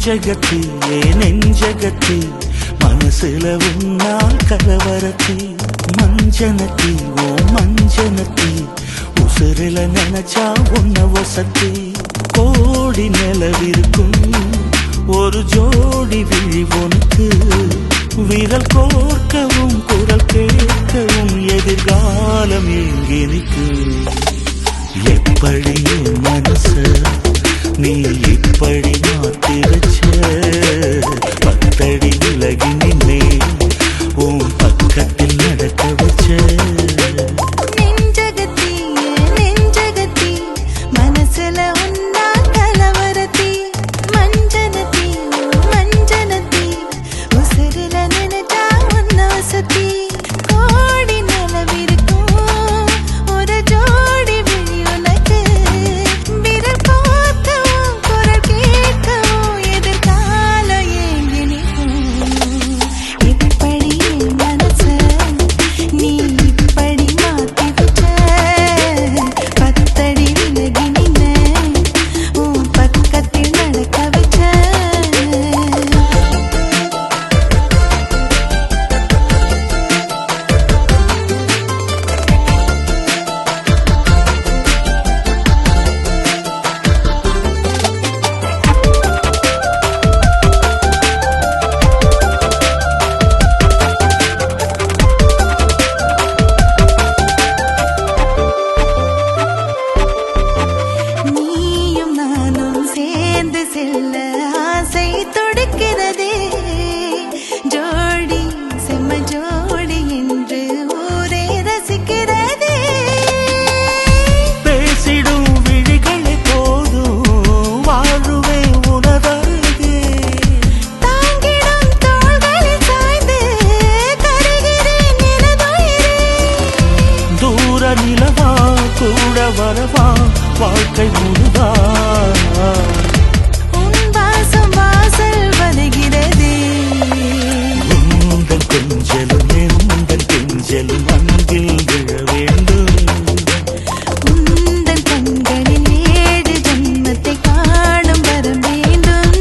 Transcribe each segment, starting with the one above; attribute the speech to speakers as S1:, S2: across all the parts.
S1: நெஞ்சகத்தி நெஞ்சகத்தி மனசுல உன்னால் கலவரத்தி மஞ்சனத்தி ஓ மஞ்சனத்தி உசுரில நினைச்சா உன்ன வசத்தி கோடி நிலவிருக்கும் ஒரு ஜோடி விழி உனக்கு விரல் கோர்க்கவும் குரல் கேட்கவும் எதிர்காலம் எங்கிருக்கு எப்படி மனச நீ இப்படி மாத்தி வச்ச பத்தடி விலகி நின்னே உன் பக்கத்தில் நடக்க வச்ச வரவா வாழ்க்கை முழுதா
S2: உன் வாசம் வாசல் வருகிறதே
S1: உந்தன் கொஞ்சலும் எந்தன் கெஞ்சலும் அன்பில் விழ வேண்டும்
S2: உந்தன் கண்களில் 7 ஜன்மத்தை காணும் வர வேண்டும்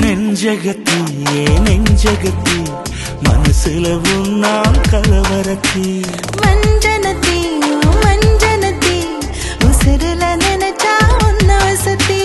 S1: நெஞ்சகத்தி நெஞ்சகத்தி மனசுல உன்னால் கலவரத்தி
S2: மஞ்சனத்தி மஞ்சனத்தி உசுருல நினைச்சா உன்ன வசதி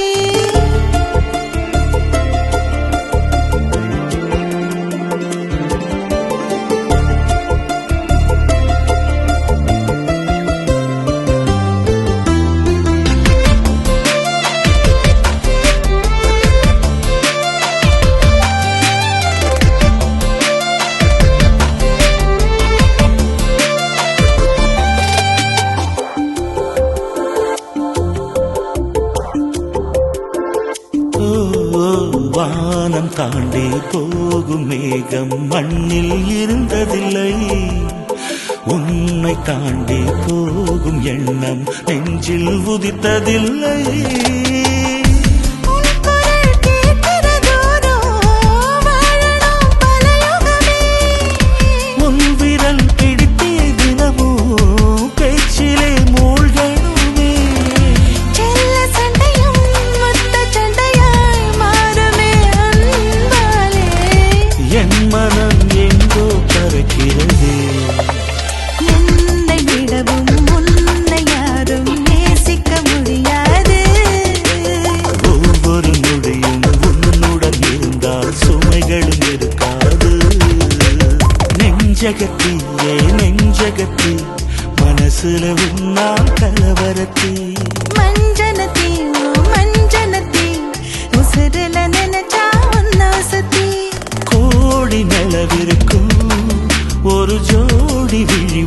S1: வானம் தாண்டி போகும் மேகம் மண்ணில் இருந்ததில்லை உன்னை தாண்டி போகும் எண்ணம் நெஞ்சில் உதித்ததில்லை உன் விரல் பிடித்தே தினமோ பேச்சிலே மூழ்கணுமே என் மனம் எங்கோ பறக்கிறது
S2: என்னை விடவும் உன்னை யாரும் நேசிக்க முடியாது
S1: ஒவ்வொரு நொடியும் உன்னுடன் இருந்தால் சுமைகளும் இருக்காது நெஞ்சகத்தி நெஞ்சகத்தி மனசுல உன்னால் கலவரத்தி
S2: மஞ்சனத்தி மஞ்சனத்தி உசுருல நினைச்சா உன்ன வசதி
S1: கோடி நிலவிருக்கும் ஒரு ஜோடி விழி